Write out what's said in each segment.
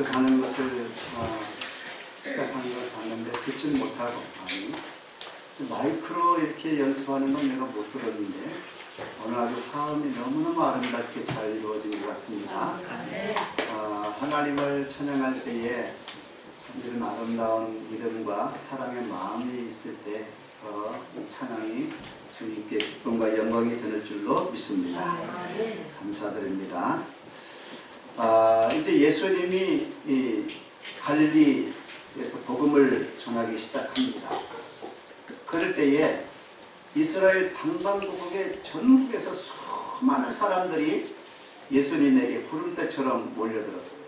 연습하는 것을 시작하는 걸 봤는데 듣지 못하고 마이크로 이렇게 연습하는 건 내가 못 들었는데 오늘 아주 화음이 너무너무 아름답게 잘 이루어진 것 같습니다. 하나님을 찬양할 때에 이런 아름다운 믿음과 사랑의 마음이 있을 때 이 찬양이 주님께 기쁨과 영광이 되는 줄로 믿습니다. 감사드립니다. 이제 예수님이 이 갈릴리에서 복음을 전하기 시작합니다. 그럴 때에 이스라엘 방방곡곡의 전국에서 수많은 사람들이 예수님에게 구름대처럼 몰려들었어요.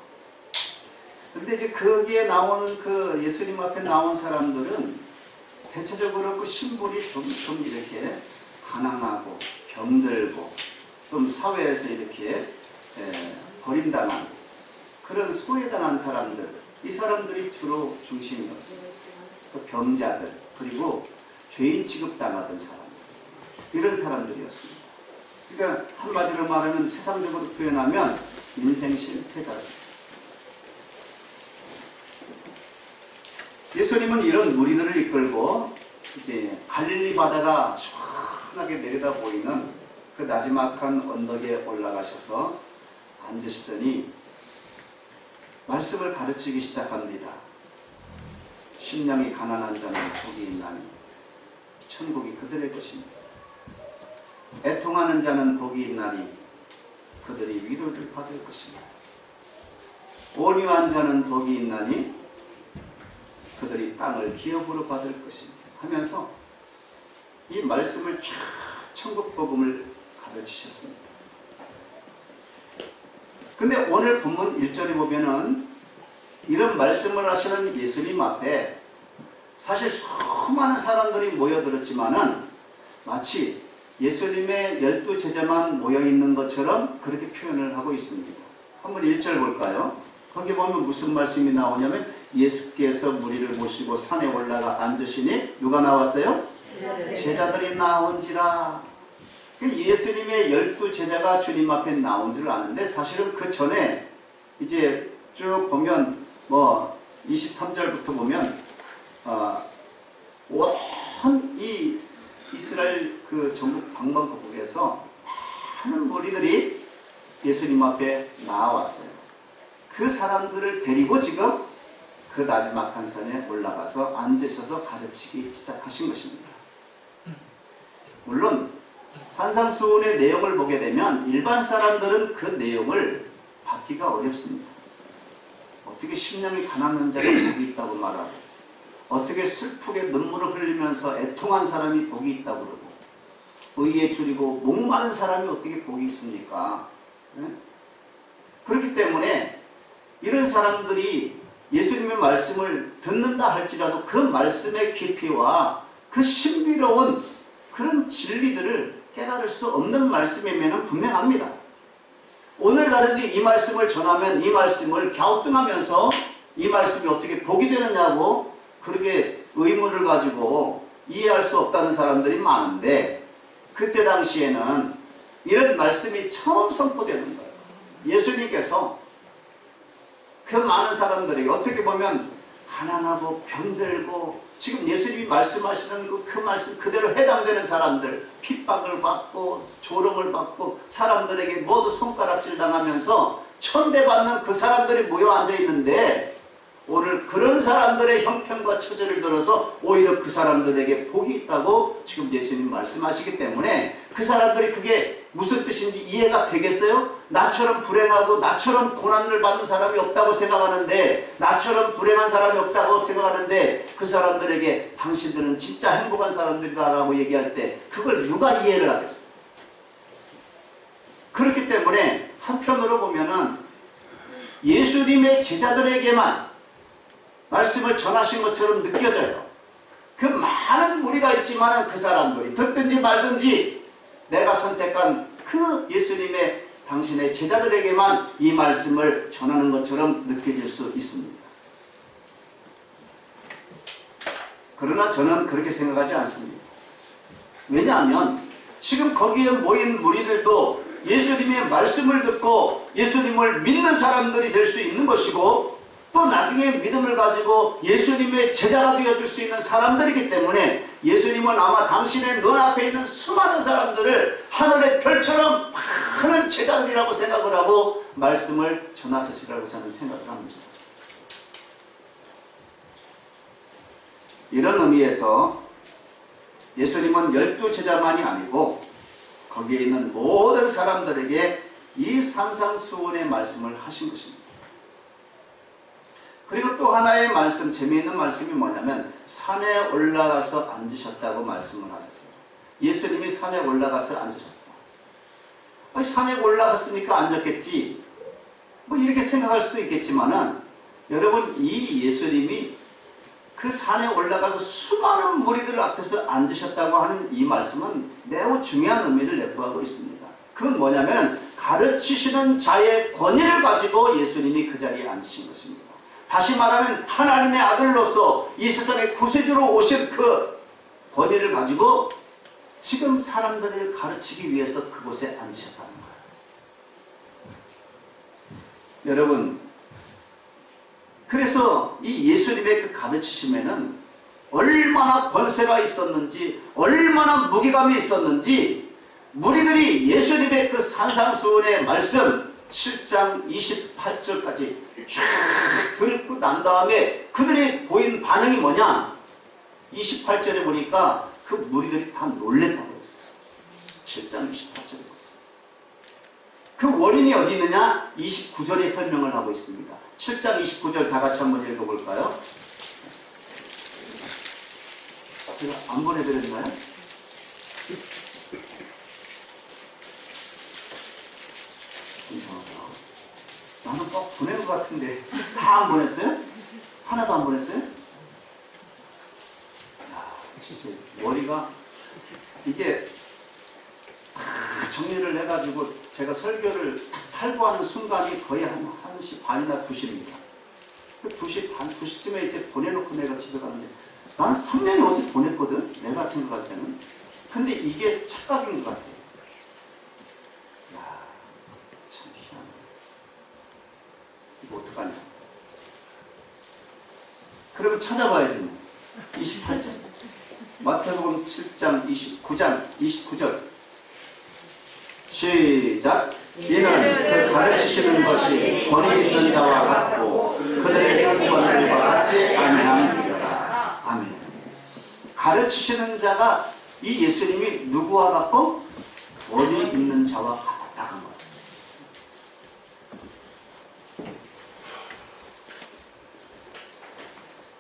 그런데 이제 거기에 나오는 그 예수님 앞에 나온 사람들은 대체적으로 그 신분이 좀 이렇게 가난하고 병들고 좀 사회에서 이렇게 버림당한 그런 소외당한 사람들, 이 사람들이 주로 중심이었어요. 그 병자들, 그리고 죄인 취급당하던 사람들, 이런 사람들이었습니다. 그러니까 한마디로 말하면 세상적으로 표현하면 인생 실패자들. 예수님은 이런 무리들을 이끌고 이제 갈릴리 바다가 시원하게 내려다 보이는 그 나지막한 언덕에 올라가셔서 앉으시더니 말씀을 가르치기 시작합니다. 심령이 가난한 자는 복이 있나니 천국이 그들의 것입니다. 애통하는 자는 복이 있나니 그들이 위로를 받을 것입니다. 온유한 자는 복이 있나니 그들이 땅을 기업으로 받을 것입니다. 하면서 이 말씀을 쫙 천국 복음을 가르치셨습니다. 근데 오늘 본문 1절에 보면은 이런 말씀을 하시는 예수님 앞에 사실 수많은 사람들이 모여들었지만은 마치 예수님의 12 제자만 모여있는 것처럼 그렇게 표현을 하고 있습니다. 한번 1절 볼까요? 거기 보면 무슨 말씀이 나오냐면 예수께서 무리를 모시고 산에 올라가 앉으시니 누가 나왔어요? 제자들이 나온지라. 예수님의 12 제자가 주님 앞에 나온 줄 아는데 사실은 그 전에 이제 쭉 보면 23절부터 보면 온 이 이스라엘 그 전국 방방곡곡에서 많은 무리들이 예수님 앞에 나왔어요. 그 사람들을 데리고 지금 그 나지막한 산에 올라가서 앉으셔서 가르치기 시작하신 것입니다. 물론 산상수훈의 내용을 보게 되면 일반 사람들은 그 내용을 받기가 어렵습니다. 어떻게 심령이 가난한 자가 복이 있다고 말하고 어떻게 슬프게 눈물을 흘리면서 애통한 사람이 복이 있다고 그러고 의에 줄이고 목마른 사람이 어떻게 복이 있습니까? 그렇기 때문에 이런 사람들이 예수님의 말씀을 듣는다 할지라도 그 말씀의 깊이와 그 신비로운 그런 진리들을 깨달을 수 없는 말씀이면 분명합니다. 오늘 다른데 이 말씀을 전하면 이 말씀을 갸우뚱하면서 이 말씀이 어떻게 복이 되느냐고 그렇게 의문을 가지고 이해할 수 없다는 사람들이 많은데 그때 당시에는 이런 말씀이 처음 선포되는 거예요. 예수님께서 그 많은 사람들이 어떻게 보면 가난하고 병들고 지금 예수님이 말씀하시는 그 말씀 그대로 해당되는 사람들 핍박을 받고 조롱을 받고 사람들에게 모두 손가락질 당하면서 천대받는 그 사람들이 모여 앉아 있는데 오늘 그런 사람들의 형편과 처지를 들어서 오히려 그 사람들에게 복이 있다고 지금 예수님 말씀하시기 때문에 그 사람들이 그게 무슨 뜻인지 이해가 되겠어요? 나처럼 불행하고 나처럼 고난을 받는 사람이 없다고 생각하는데 나처럼 불행한 사람이 없다고 생각하는데 그 사람들에게 당신들은 진짜 행복한 사람들이다라고 얘기할 때 그걸 누가 이해를 하겠어요? 그렇기 때문에 한편으로 보면은 예수님의 제자들에게만 말씀을 전하신 것처럼 느껴져요. 그 많은 무리가 있지만 그 사람들이 듣든지 말든지 내가 선택한 그 예수님의 당신의 제자들에게만 이 말씀을 전하는 것처럼 느껴질 수 있습니다. 그러나 저는 그렇게 생각하지 않습니다. 왜냐하면 지금 거기에 모인 무리들도 예수님의 말씀을 듣고 예수님을 믿는 사람들이 될 수 있는 것이고 또 나중에 믿음을 가지고 예수님의 제자가 되어줄 수 있는 사람들이기 때문에 예수님은 아마 당신의 눈앞에 있는 수많은 사람들을 하늘의 별처럼 많은 제자들이라고 생각을 하고 말씀을 전하셨으리라고 저는 생각을 합니다. 이런 의미에서 예수님은 12제자만이 아니고 거기에 있는 모든 사람들에게 이 산상수훈의 말씀을 하신 것입니다. 그리고 또 하나의 말씀, 재미있는 말씀이 뭐냐면 산에 올라가서 앉으셨다고 말씀을 하셨어요. 예수님이 산에 올라가서 앉으셨다. 산에 올라갔으니까 앉았겠지. 뭐 이렇게 생각할 수도 있겠지만은 여러분, 이 예수님이 그 산에 올라가서 수많은 무리들 앞에서 앉으셨다고 하는 이 말씀은 매우 중요한 의미를 내포하고 있습니다. 그건 뭐냐면 가르치시는 자의 권위를 가지고 예수님이 그 자리에 앉으신 것입니다. 다시 말하면 하나님의 아들로서 이 세상의 구세주로 오신 그 권위를 가지고 지금 사람들을 가르치기 위해서 그곳에 앉으셨다는 거예요. 여러분, 그래서 이 예수님의 그 가르치심에는 얼마나 권세가 있었는지, 얼마나 무게감이 있었는지 무리들이 예수님의 그 산상수훈의 말씀 7장 28절까지 쭉 듣고 난 다음에 그들이 보인 반응이 뭐냐? 28절에 보니까 그 무리들이 다 놀랬다고 했어요. 7장 28절에. 그 원인이 어디 있느냐? 29절에 설명을 하고 있습니다. 7장 29절 다 같이 한번 읽어볼까요? 제가 안 보내드렸나요? 이상하다. 나는 꼭 보낸 것 같은데 다 안 보냈어요? 하나도 안 보냈어요? 야, 진짜 머리가 이게 정리를 해가지고 제가 설교를 탈구하는 순간이 거의 한 1시 반이나 2시입니다. 2시 반, 2시쯤에 이제 보내놓고 내가 집에 가는데 나는 분명히 어제 보냈거든, 내가 생각할 때는. 근데 이게 착각인 것 같아요. 야, 참 희한해. 이거 어떡하냐. 그러면 찾아봐야지. 28절. 마태복음 7장 29절. 시작. 이는 그 가르치시는 것이 권위 있는 자와 같고 그들의 경건을 받지 아니함이라. 아멘. 가르치시는 자가 이 예수님이 누구와 같고 권위 있는 자와 같았다는 거예요.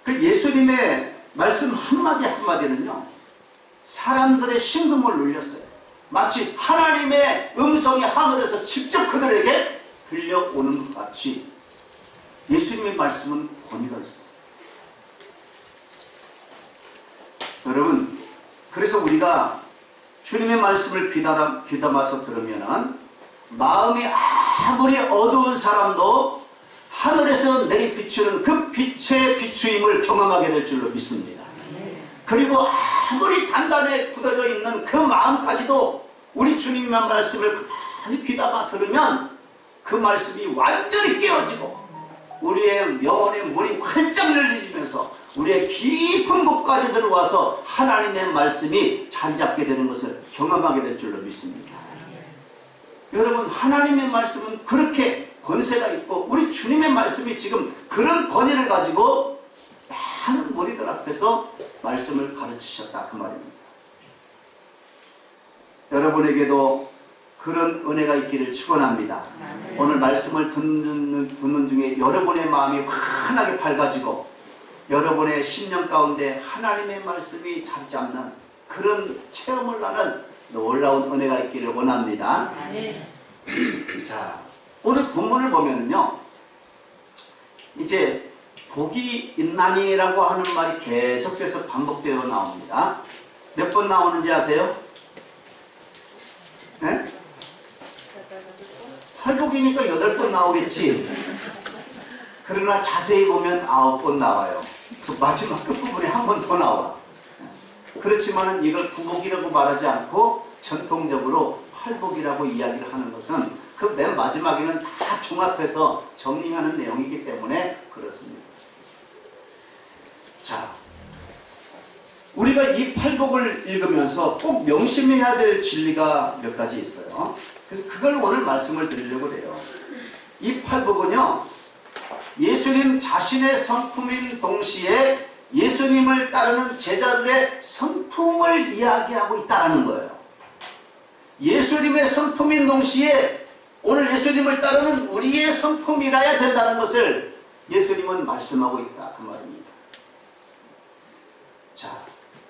그 예수님의 말씀 한마디 한마디는요, 사람들의 심금을 울렸어요. 마치 하나님의 음성이 하늘에서 직접 그들에게 들려오는 것 같이 예수님의 말씀은 권위가 있었어요. 여러분, 그래서 우리가 주님의 말씀을 귀담아서 들으면 마음이 아무리 어두운 사람도 하늘에서 내리비추는 그 빛의 비추임을 경험하게 될 줄로 믿습니다. 그리고 아무리 단단히 굳어져 있는 그 마음까지도 우리 주님의 말씀을 가만히 귀담아 들으면 그 말씀이 완전히 깨어지고 우리의 영혼의 문이 활짝 열리면서 우리의 깊은 곳까지 들어와서 하나님의 말씀이 자리 잡게 되는 것을 경험하게 될 줄로 믿습니다. 여러분, 하나님의 말씀은 그렇게 권세가 있고 우리 주님의 말씀이 지금 그런 권위를 가지고 많은 무리들 앞에서 말씀을 가르치셨다, 그 말입니다. 여러분에게도 그런 은혜가 있기를 축원합니다. 오늘 말씀을 듣는 중에 여러분의 마음이 환하게 밝아지고 여러분의 심령 가운데 하나님의 말씀이 자리 잡는 그런 체험을 하는 놀라운 은혜가 있기를 원합니다. 자, 오늘 본문을 보면요, 이제 복이 있나니라고 하는 말이 계속해서 반복되어 나옵니다. 몇 번 나오는지 아세요? 네? 팔복이니까 8번 나오겠지. 그러나 자세히 보면 9번 나와요. 그 마지막 끝부분에 한 번 더 나와. 그렇지만은 이걸 구복이라고 말하지 않고 전통적으로 팔복이라고 이야기를 하는 것은 그 맨 마지막에는 다 종합해서 정리하는 내용이기 때문에 그렇습니다. 자, 우리가 이 팔복을 읽으면서 꼭 명심해야 될 진리가 몇 가지 있어요. 그래서 그걸 오늘 말씀을 드리려고 해요. 이 팔복은요, 예수님 자신의 성품인 동시에 예수님을 따르는 제자들의 성품을 이야기하고 있다는 거예요. 예수님의 성품인 동시에 오늘 예수님을 따르는 우리의 성품이라야 된다는 것을 예수님은 말씀하고 있다, 그 말입니다. 자,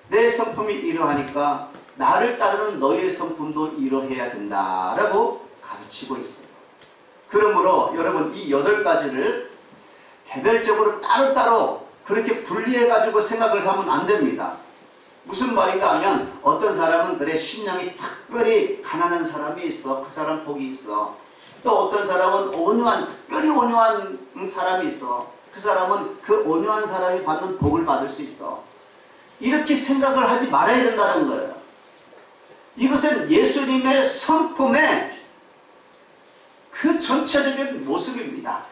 내 성품이 이러하니까 나를 따르는 너희의 성품도 이러해야 된다라고 가르치고 있어요. 그러므로 여러분, 이 8가지를 개별적으로 따로따로 그렇게 분리해가지고 생각을 하면 안 됩니다. 무슨 말인가 하면 어떤 사람은 그래 심령이 특별히 가난한 사람이 있어. 그 사람 복이 있어. 또 어떤 사람은 특별히 온유한 사람이 있어. 그 사람은 그 온유한 사람이 받는 복을 받을 수 있어. 이렇게 생각을 하지 말아야 된다는 거예요. 이것은 예수님의 성품의 그 전체적인 모습입니다.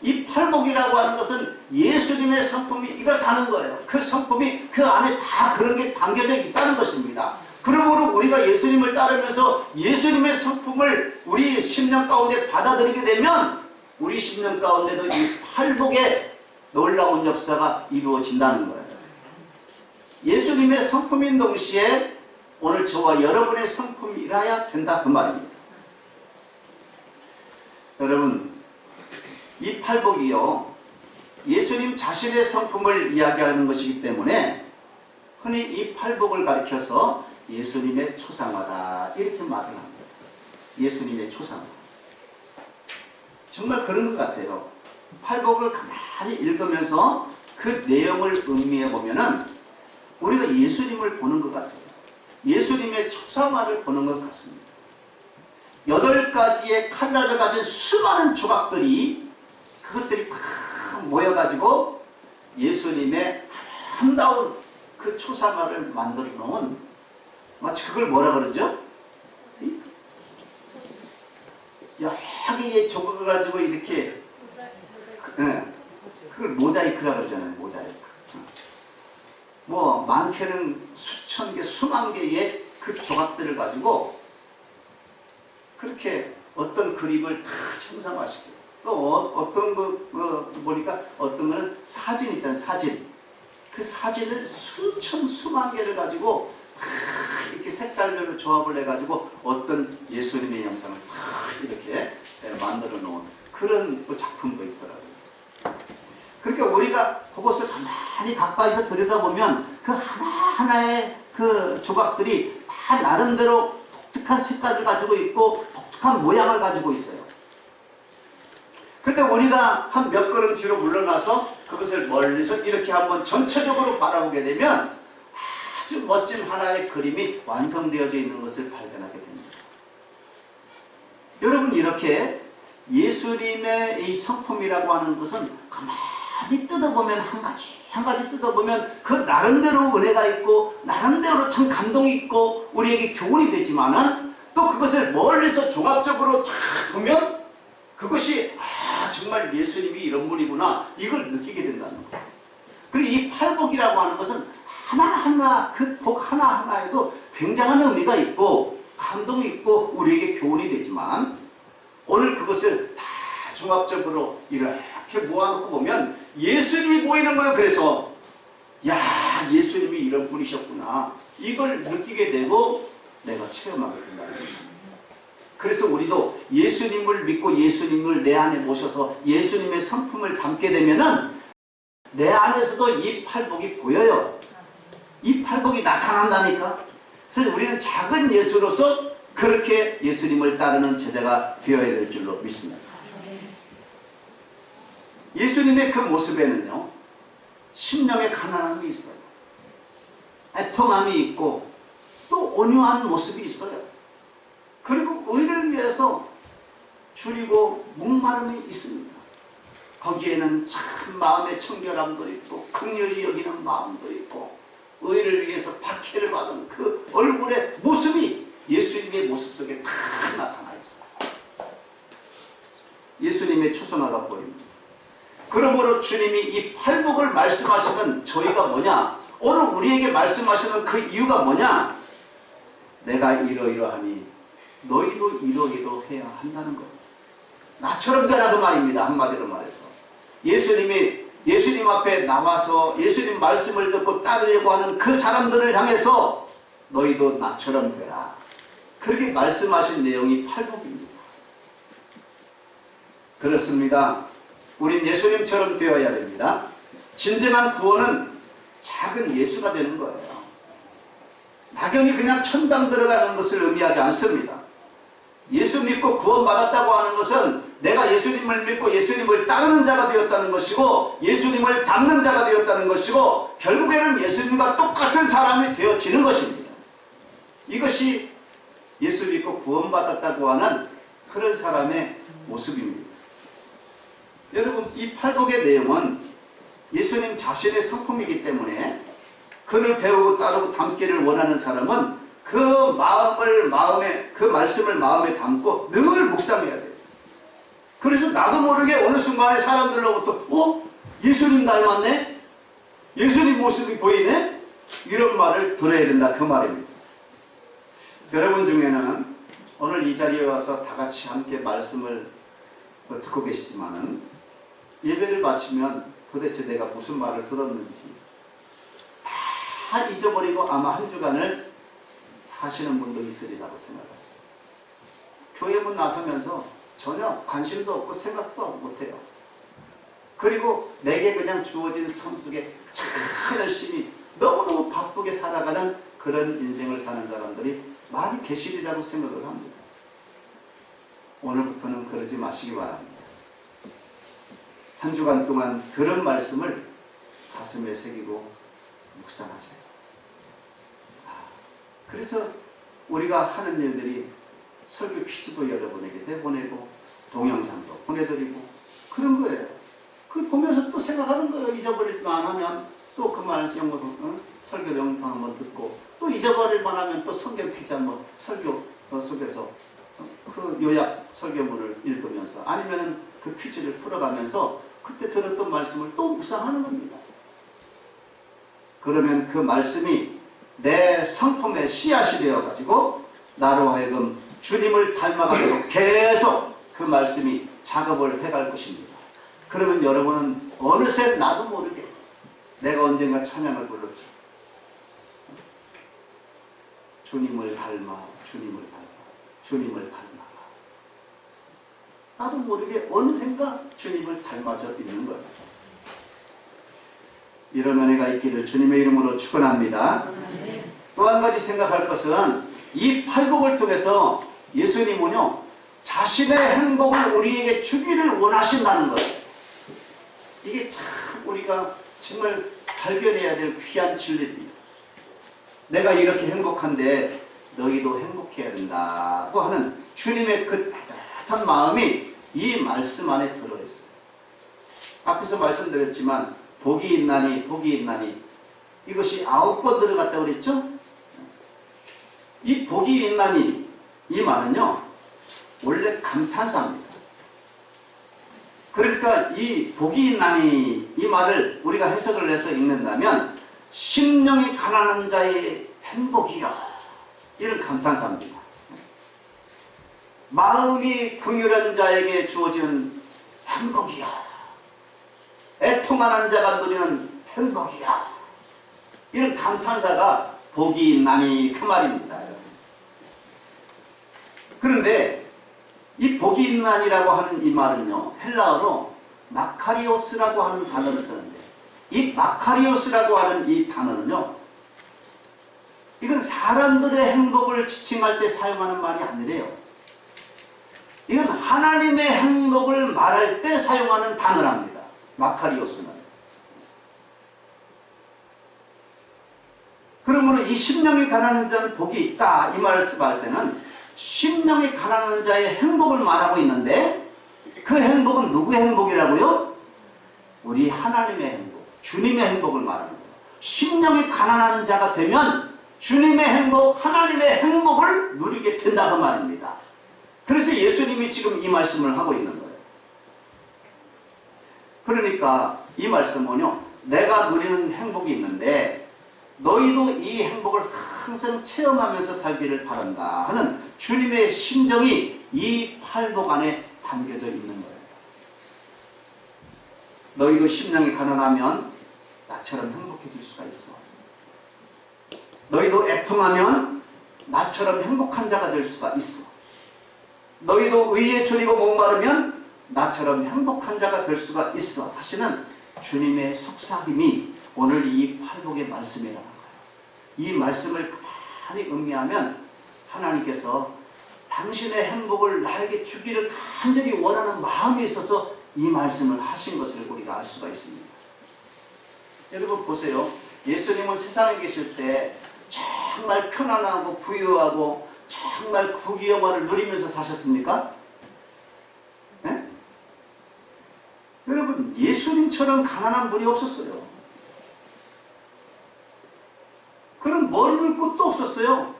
이 팔복이라고 하는 것은 예수님의 성품이 이렇다는 거예요. 그 성품이 그 안에 다 그런 게 담겨져 있다는 것입니다. 그러므로 우리가 예수님을 따르면서 예수님의 성품을 우리 심령 가운데 받아들이게 되면 우리 심령 가운데도 이 팔복의 놀라운 역사가 이루어진다는 거예요. 예수님의 성품인 동시에 오늘 저와 여러분의 성품이라야 된다, 그 말입니다. 여러분, 이 팔복이요, 예수님 자신의 성품을 이야기하는 것이기 때문에 흔히 이 팔복을 가리켜서 예수님의 초상화다 이렇게 말을 합니다. 예수님의 초상화. 정말 그런 것 같아요. 팔복을 가만히 읽으면서 그 내용을 음미해 보면은 우리가 예수님을 보는 것 같아요. 예수님의 초상화를 보는 것 같습니다. 8가지의 칼날을 가진 수많은 조각들이 그것들이 다 모여가지고 예수님의 아름다운 그 초상화를 만들어 놓은, 마치 그걸 뭐라 그러죠? 여기에 조각을 가지고 이렇게 그걸 모자이크라 그러잖아요. 모자이크. 뭐 많게는 수천 개, 수만 개의 그 조각들을 가지고 그렇게 어떤 그림을 다 형상화시켜요. 또 어떤 거 보니까 어떤 거는 사진 있잖아요. 사진. 그 사진을 수만 개를 가지고 이렇게 색깔별로 조합을 해가지고 어떤 예수님의 영상을 이렇게 만들어 놓은 그런 작품도 있더라고요. 그러니까 우리가 그것을 가만히 가까이서 들여다보면 그 하나하나의 그 조각들이 다 나름대로 독특한 색깔을 가지고 있고 독특한 모양을 가지고 있어요. 근데 우리가 한 몇 걸음 뒤로 물러나서 그것을 멀리서 이렇게 한번 전체적으로 바라보게 되면 아주 멋진 하나의 그림이 완성되어져 있는 것을 발견하게 됩니다. 여러분, 이렇게 예수님의 이 성품이라고 하는 것은 가만히 뜯어보면 한 가지 뜯어보면 그 나름대로 은혜가 있고 나름대로 참 감동이 있고 우리에게 교훈이 되지만은 또 그것을 멀리서 종합적으로 쫙 보면 그것이 정말 예수님이 이런 분이구나 이걸 느끼게 된다는 거예요. 그리고 이 팔복이라고 하는 것은 하나하나 그 복 하나하나에도 굉장한 의미가 있고 감동이 있고 우리에게 교훈이 되지만 오늘 그것을 다 종합적으로 이렇게 모아놓고 보면 예수님이 보이는 거예요. 그래서 야, 예수님이 이런 분이셨구나 이걸 느끼게 되고 내가 체험하게 된다는 것입니다. 그래서 우리도 예수님을 믿고 예수님을 내 안에 모셔서 예수님의 성품을 담게 되면은 내 안에서도 이 팔복이 보여요. 이 팔복이 나타난다니까. 그래서 우리는 작은 예수로서 그렇게 예수님을 따르는 제자가 되어야 될 줄로 믿습니다. 예수님의 그 모습에는요, 심령의 가난함이 있어요. 애통함이 있고 또 온유한 모습이 있어요. 그리고 의를 위해서 줄이고 목마름이 있습니다. 거기에는 참 마음의 청결함도 있고 긍휼히 여기는 마음도 있고 의를 위해서 박해를 받은 그 얼굴의 모습이 예수님의 모습 속에 다 나타나 있어요. 치솟아가 버립니다. 그러므로 주님이 이 팔복을 말씀하시는 저희가 뭐냐? 오늘 우리에게 말씀하시는 그 이유가 뭐냐? 내가 이러이러하니 너희도 이러이러해야 한다는 것. 나처럼 되라 그 말입니다. 한마디로 말해서 예수님 앞에 나와서 예수님 말씀을 듣고 따르려고 하는 그 사람들을 향해서 너희도 나처럼 되라. 그렇게 말씀하신 내용이 팔복입니다. 그렇습니다. 우린 예수님처럼 되어야 됩니다. 진정한 구원은 작은 예수가 되는 거예요. 막연히 그냥 천당 들어가는 것을 의미하지 않습니다. 예수 믿고 구원받았다고 하는 것은 내가 예수님을 믿고 예수님을 따르는 자가 되었다는 것이고 예수님을 닮는 자가 되었다는 것이고 결국에는 예수님과 똑같은 사람이 되어지는 것입니다. 이것이 예수 믿고 구원받았다고 하는 그런 사람의 모습입니다. 여러분, 이 팔복의 내용은 예수님 자신의 성품이기 때문에 그를 배우고 따르고 담기를 원하는 사람은 그 말씀을 마음에 담고 늘 묵상해야 돼요. 그래서 나도 모르게 어느 순간에 사람들로부터 예수님 닮았네? 예수님 모습이 보이네? 이런 말을 들어야 된다 그 말입니다. 여러분 중에는 오늘 이 자리에 와서 다 같이 함께 말씀을 듣고 계시지만은 예배를 마치면 도대체 내가 무슨 말을 들었는지 다 잊어버리고 아마 한 주간을 사시는 분도 있으리라고 생각합니다. 교회 문 나서면서 전혀 관심도 없고 생각도 못해요. 그리고 내게 그냥 주어진 삶 속에 참 열심히 너무너무 바쁘게 살아가는 그런 인생을 사는 사람들이 많이 계시리라고 생각을 합니다. 오늘부터는 그러지 마시기 바랍니다. 한 주간 동안 들은 말씀을 가슴에 새기고 묵상하세요. 그래서 우리가 하는 일들이 설교 퀴즈도 여러분에게 내보내고 동영상도 보내드리고 그런 거예요. 그걸 보면서 또 생각하는 거예요. 잊어버릴만 하면 또 그 말 설교 영상 한번 듣고 또 잊어버릴만 하면 또 성경 퀴즈 한번 설교 속에서 그 요약 설교문을 읽으면서 아니면은 그 퀴즈를 풀어가면서 그때 들었던 말씀을 또 묵상하는 겁니다. 그러면 그 말씀이 내 성품의 씨앗이 되어가지고 나로 하여금 주님을 닮아가도록 계속 그 말씀이 작업을 해갈 것입니다. 그러면 여러분은 어느새 나도 모르게 내가 언젠가 찬양을 불렀죠. 주님을 닮아, 주님을 닮아, 주님을 닮아. 나도 모르게 어느샌가 주님을 닮아져 있는 거예요. 이런 은혜가 있기를 주님의 이름으로 축원합니다. 또 한 가지 생각할 것은 이 팔복을 통해서 예수님은요 자신의 행복을 우리에게 주기를 원하신다는 거예요. 이게 참 우리가 정말 발견해야 될 귀한 진리입니다. 내가 이렇게 행복한데 너희도 행복해야 된다고 하는 주님의 그 따뜻한 마음이 이 말씀 안에 들어있어요. 앞에서 말씀드렸지만 복이 있나니 복이 있나니 이것이 9번 들어갔다고 그랬죠? 이 복이 있나니 이 말은요 원래 감탄사입니다. 그러니까 이 복이 있나니 이 말을 우리가 해석을 해서 읽는다면 심령이 가난한 자의 행복이여 이런 감탄사입니다. 마음이 긍휼한 자에게 주어지는 행복이여 애통하는 자가 누리는 행복이야. 이런 감탄사가 복이 있나니 그 말입니다. 그런데 이 복이 있나니라고 하는 이 말은요 헬라어로 마카리오스라고 하는 단어를 쓰는데 이 마카리오스라고 하는 이 단어는요 이건 사람들의 행복을 지칭할 때 사용하는 말이 아니래요. 이건 하나님의 행복을 말할 때 사용하는 단어랍니다. 마카리오스는. 그러므로 이 심령이 가난한 자는 복이 있다 이 말을 쓰할 때는 심령이 가난한 자의 행복을 말하고 있는데 그 행복은 누구의 행복이라고요? 우리 하나님의 행복, 주님의 행복을 말하는 거예요. 심령이 가난한 자가 되면 주님의 행복, 하나님의 행복을 누리게 된다고 말입니다. 그래서 예수님이 지금 이 말씀을 하고 있는 거예요. 그러니까 이 말씀은요, 내가 누리는 행복이 있는데 너희도 이 행복을 항상 체험하면서 살기를 바란다 하는 주님의 심정이 이 팔복 안에 담겨져 있는 거예요. 너희도 심령이 가난하면 나처럼 행복해질 수가 있어. 너희도 애통하면 나처럼 행복한 자가 될 수가 있어. 너희도 의에 줄이고 목마르면 나처럼 행복한 자가 될 수가 있어 하시는 주님의 속삭임이 오늘 이 팔복의 말씀이라는 거예요. 이 말씀을 가만히 음미하면 하나님께서 당신의 행복을 나에게 주기를 간절히 원하는 마음이 있어서 이 말씀을 하신 것을 우리가 알 수가 있습니다. 여러분 보세요. 예수님은 세상에 계실 때 정말 편안하고 부유하고 정말 부귀영화를 누리면서 사셨습니까? 네? 여러분 예수님처럼 가난한 분이 없었어요. 그런 머리를 끝도 없었어요.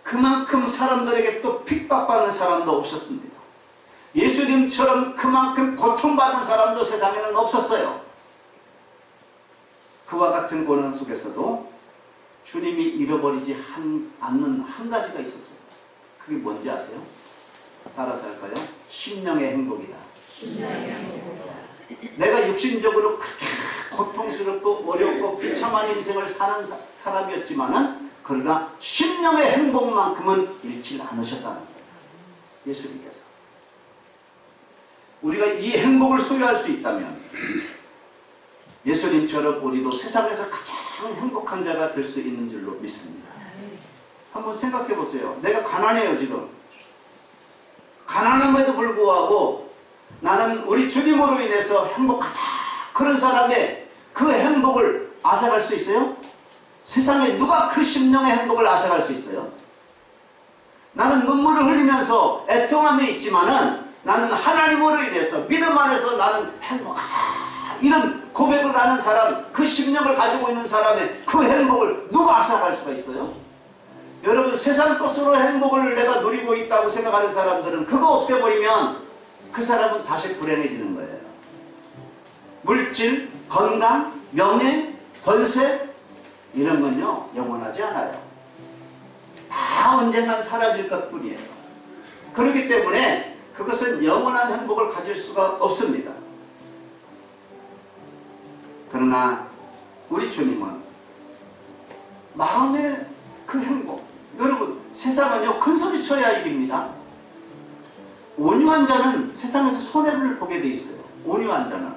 그만큼 사람들에게 또 핍박받는 사람도 없었습니다. 예수님처럼 그만큼 고통받는 사람도 세상에는 없었어요. 그와 같은 고난 속에서도 주님이 잃어버리지 않는 한 가지가 있었어요. 그게 뭔지 아세요? 따라서 할까요? 심령의 행복이다. 심령의 행복이다. 내가 육신적으로 그렇게 고통스럽고 어렵고 비참한 인생을 사는 사람이었지만은 그러나 심령의 행복만큼은 잃지 않으셨다는 거예요. 예수님께서. 우리가 이 행복을 소유할 수 있다면 예수님처럼 우리도 세상에서 가장 행복한 자가 될 수 있는 줄로 믿습니다. 한번 생각해 보세요. 내가 가난해요 지금. 가난함에도 불구하고 나는 우리 주님으로 인해서 행복하다. 그런 사람의 그 행복을 앗아갈 수 있어요? 세상에 누가 그 심령의 행복을 앗아갈 수 있어요? 나는 눈물을 흘리면서 애통함에 있지만은 나는 하나님으로 인해서 믿음 안에서 나는 행복하다. 이런 고백을 하는 사람, 그 심령을 가지고 있는 사람의 그 행복을 누가 앗아갈 수가 있어요? 여러분 세상 것으로 행복을 내가 누리고 있다고 생각하는 사람들은 그거 없애버리면 그 사람은 다시 불행해지는 거예요. 물질, 건강, 명예, 권세 이런 건요 영원하지 않아요. 다 언젠간 사라질 것뿐이에요. 그렇기 때문에 그것은 영원한 행복을 가질 수가 없습니다. 그러나 우리 주님은 마음의 그 행복, 여러분 세상은요 큰소리 쳐야 이깁니다. 온유한 자는 세상에서 손해를 보게 돼 있어요. 온유한 자는.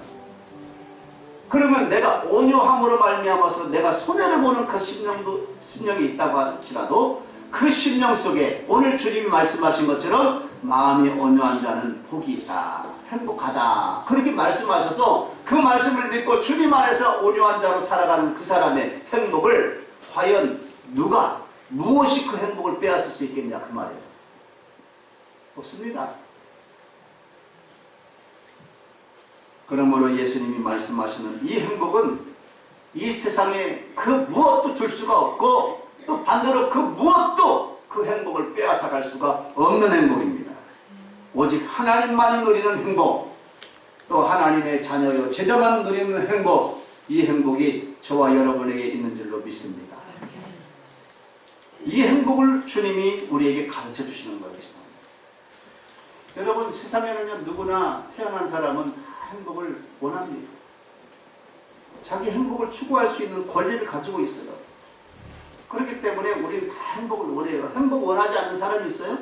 그러면 내가 온유함으로 말미암아서 내가 손해를 보는 그 심령이 있다고 할지라도 그 심령 속에 오늘 주님이 말씀하신 것처럼 마음이 온유한 자는 복이 있다. 행복하다. 그렇게 말씀하셔서 그 말씀을 믿고 주님 안에서 온유한 자로 살아가는 그 사람의 행복을 과연 누가 무엇이 그 행복을 빼앗을 수 있겠냐 그 말이에요. 없습니다. 그러므로 예수님이 말씀하시는 이 행복은 이 세상에 그 무엇도 줄 수가 없고 또 반대로 그 무엇도 그 행복을 빼앗아갈 수가 없는 행복입니다. 오직 하나님만이 누리는 행복, 또 하나님의 자녀요 제자만 누리는 행복, 이 행복이 저와 여러분에게 있는 줄로 믿습니다. 이 행복을 주님이 우리에게 가르쳐 주시는 거예요. 지금. 여러분 세상에는요 누구나 태어난 사람은 행복을 원합니다. 자기 행복을 추구할 수 있는 권리를 가지고 있어요. 그렇기 때문에 우리는 다 행복을 원해요. 행복 원하지 않는 사람이 있어요?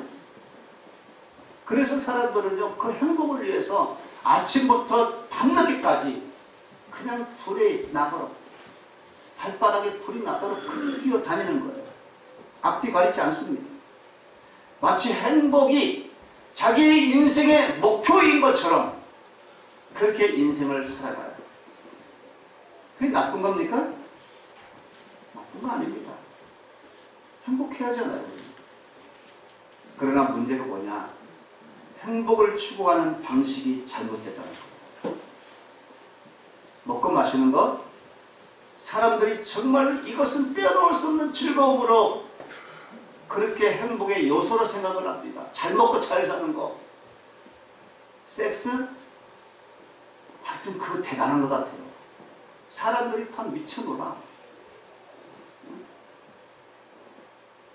그래서 사람들은요 그 행복을 위해서 아침부터 밤늦게까지 그냥 불이 나도록 발바닥에 불이 나도록 뛰어다니는 거예요. 앞뒤 가리지 않습니다. 마치 행복이 자기 인생의 목표인 것처럼 그렇게 인생을 살아가요. 그게 나쁜 겁니까? 나쁜 거 아닙니다. 행복해야잖아요. 그러나 문제가 뭐냐? 행복을 추구하는 방식이 잘못됐다는 겁니다. 먹고 마시는 것, 사람들이 정말 이것은 빼놓을 수 없는 즐거움으로 그렇게 행복의 요소로 생각을 합니다. 잘 먹고 잘 사는 거, 섹스, 하여튼 그거 대단한 것 같아요. 사람들이 다 미쳐놀아.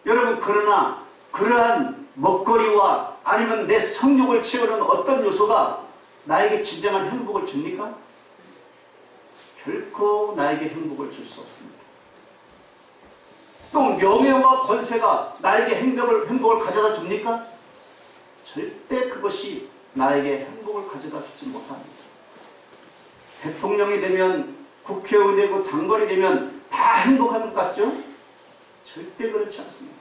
여러분, 그러나 그러한 먹거리와 아니면 내 성욕을 채우는 어떤 요소가 나에게 진정한 행복을 줍니까? 결코 나에게 행복을 줄 수 없습니다. 또 명예와 권세가 나에게 행복을 가져다 줍니까? 절대 그것이 나에게 행복을 가져다 주지 못합니다. 대통령이 되면, 국회의원이 되고 장관이 되면 다 행복한 것 같죠? 절대 그렇지 않습니다.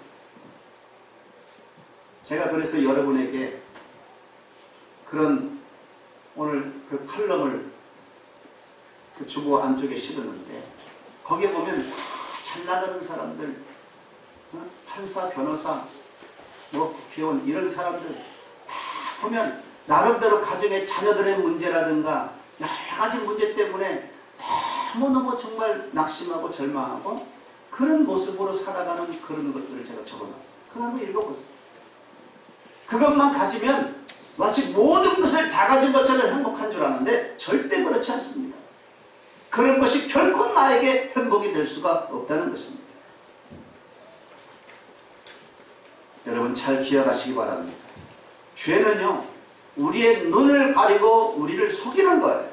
제가 그래서 여러분에게 그런 오늘 그 칼럼을 그 주보 안쪽에 실었는데, 거기에 보면 다 잘 나가는 사람들, 판사, 변호사, 뭐 국회의원 이런 사람들 다 보면 나름대로 가정의 자녀들의 문제라든가 여러 가지 문제 때문에 너무너무 정말 낙심하고 절망하고 그런 모습으로 살아가는 그런 것들을 제가 적어놨어요. 그거 한번 읽어보세요. 그것만 가지면 마치 모든 것을 다 가진 것처럼 행복한 줄 아는데 절대 그렇지 않습니다. 그런 것이 결코 나에게 행복이 될 수가 없다는 것입니다. 여러분 잘 기억하시기 바랍니다. 죄는요, 우리의 눈을 가리고 우리를 속이는 거예요.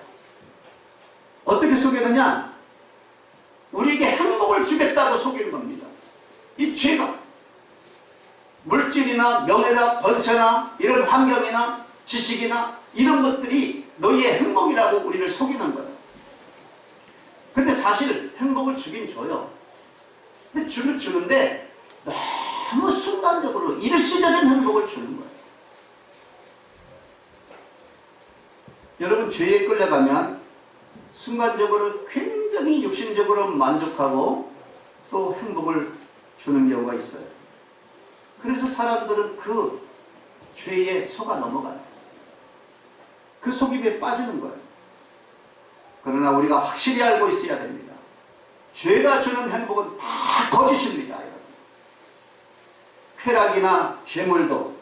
어떻게 속이느냐? 우리에게 행복을 주겠다고 속이는 겁니다. 이 죄가 물질이나 명예나 권세나 이런 환경이나 지식이나 이런 것들이 너희의 행복이라고 우리를 속이는 거예요. 근데 사실 행복을 주긴 줘요. 근데 주는데 너무 순간적으로 일시적인 행복을 주는 거예요. 여러분, 죄에 끌려가면 순간적으로 굉장히 육신적으로 만족하고 또 행복을 주는 경우가 있어요. 그래서 사람들은 그 죄에 속아 넘어가요. 그 속임에 빠지는 거예요. 그러나 우리가 확실히 알고 있어야 됩니다. 죄가 주는 행복은 다 거짓입니다. 여러분. 쾌락이나 죄물도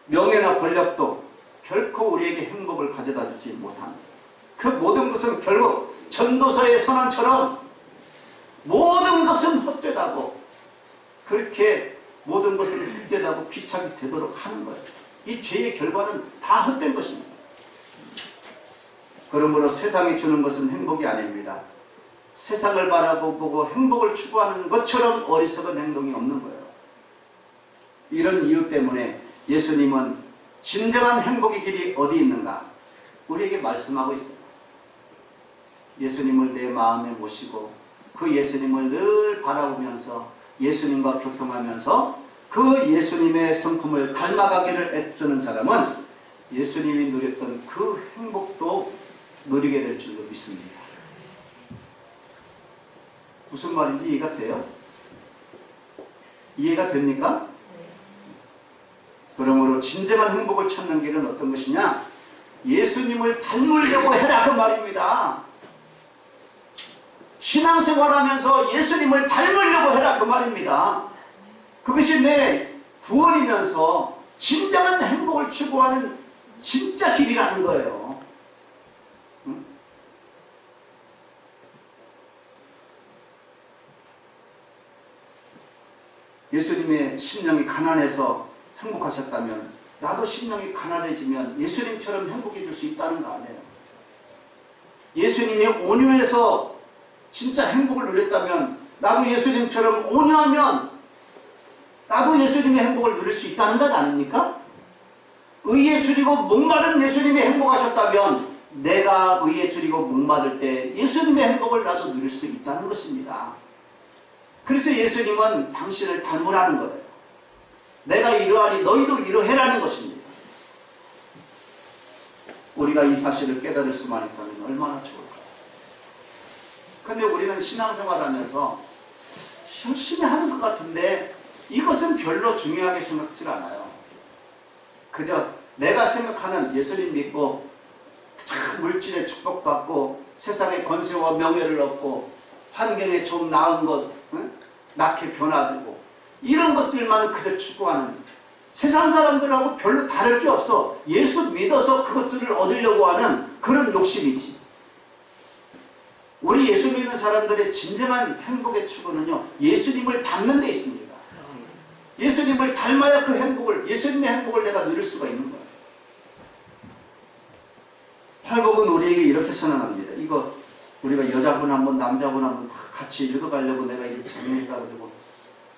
명예나 권력도 결코 우리에게 행복을 가져다 주지 못합니다. 그 모든 것은 결국 전도서의 선언처럼 모든 것은 헛되다고, 그렇게 모든 것은 헛되다고 귀착이 되도록 하는 거예요. 이 죄의 결과는 다 헛된 것입니다. 그러므로 세상이 주는 것은 행복이 아닙니다. 세상을 바라보고 행복을 추구하는 것처럼 어리석은 행동이 없는 거예요. 이런 이유 때문에 예수님은 진정한 행복의 길이 어디 있는가 우리에게 말씀하고 있어요. 예수님을 내 마음에 모시고 그 예수님을 늘 바라보면서 예수님과 교통하면서 그 예수님의 성품을 닮아가기를 애쓰는 사람은 예수님이 누렸던 그 행복도 누리게 될 줄로 믿습니다. 무슨 말인지 이해가 돼요? 이해가 됩니까? 그러므로 진정한 행복을 찾는 길은 어떤 것이냐? 예수님을 닮으려고 해라 그 말입니다. 신앙생활하면서 예수님을 닮으려고 해라 그 말입니다. 그것이 내 구원이면서 진정한 행복을 추구하는 진짜 길이라는 거예요. 예수님의 심령이 가난해서 행복하셨다면 나도 심령이 가난해지면 예수님처럼 행복해질 수 있다는 거 아니에요. 예수님이 온유해서 진짜 행복을 누렸다면 나도 예수님처럼 온유하면 나도 예수님의 행복을 누릴 수 있다는 것 아닙니까? 의에 줄이고 목마른 예수님이 행복하셨다면 내가 의에 줄이고 목마를 때 예수님의 행복을 나도 누릴 수 있다는 것입니다. 그래서 예수님은 당신을 닮으라는 거예요. 내가 이러하니 너희도 이러해라는 것입니다. 우리가 이 사실을 깨달을 수만 있다면 얼마나 좋을까요? 근데 우리는 신앙생활하면서 열심히 하는 것 같은데 이것은 별로 중요하게 생각지 않아요. 그저 내가 생각하는 예수님 믿고 참 물질의 축복받고 세상의 권세와 명예를 얻고 환경에 좀 나은 것, 낳게 변화되고 이런 것들만 그저 추구하는 세상 사람들하고 별로 다를 게 없어. 예수 믿어서 그것들을 얻으려고 하는 그런 욕심이지. 우리 예수 믿는 사람들의 진정한 행복의 추구는요, 예수님을 닮는 데 있습니다. 예수님을 닮아야 그 행복을, 예수님의 행복을 내가 누릴 수가 있는 거예요. 팔복은 우리에게 이렇게 선언합니다. 이거 우리가 여자분 한 번, 남자분 한 번 다 같이 읽어가려고 내가 이거 정리해가지고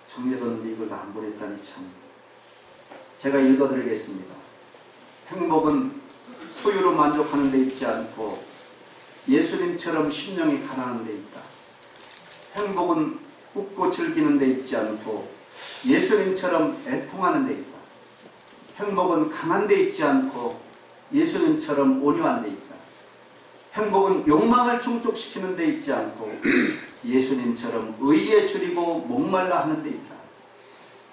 정리해뒀는데 이걸 안 보냈다니 참. 제가 읽어드리겠습니다. 행복은 소유로 만족하는 데 있지 않고 예수님처럼 심령이 가난한 데 있다. 행복은 웃고 즐기는 데 있지 않고 예수님처럼 애통하는 데 있다. 행복은 강한 데 있지 않고 예수님처럼 온유한 데 있다. 행복은 욕망을 충족시키는 데 있지 않고 예수님처럼 의에 줄이고 목말라 하는 데 있다.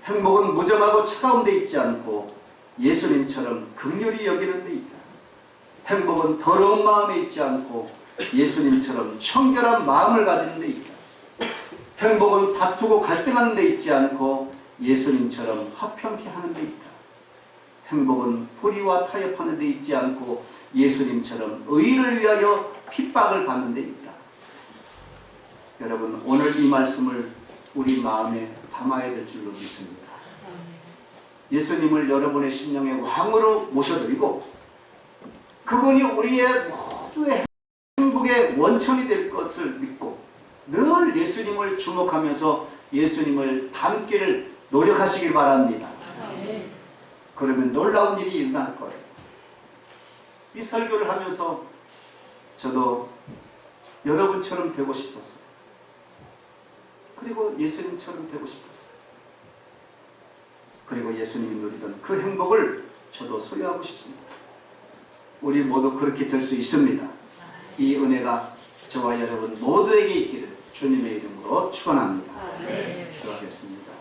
행복은 무정하고 차가운 데 있지 않고 예수님처럼 긍휼히 여기는 데 있다. 행복은 더러운 마음에 있지 않고 예수님처럼 청결한 마음을 가지는 데 있다. 행복은 다투고 갈등하는 데 있지 않고 예수님처럼 화평케 하는 데 있다. 행복은 불의와 타협하는 데 있지 않고 예수님처럼 의를 위하여 핍박을 받는 데 있다. 여러분, 오늘 이 말씀을 우리 마음에 담아야 될 줄로 믿습니다. 예수님을 여러분의 심령의 왕으로 모셔드리고 그분이 우리의 모두의 행복의 원천이 될 것을 믿고 늘 예수님을 주목하면서 예수님을 닮기를 노력하시길 바랍니다. 그러면 놀라운 일이 일어날 거예요. 이 설교를 하면서 저도 여러분처럼 되고 싶었어요. 그리고 예수님처럼 되고 싶었어요. 그리고 예수님이 누리던 그 행복을 저도 소유하고 싶습니다. 우리 모두 그렇게 될 수 있습니다. 이 은혜가 저와 여러분 모두에게 있기를 주님의 이름으로 축원합니다. 기도하겠습니다.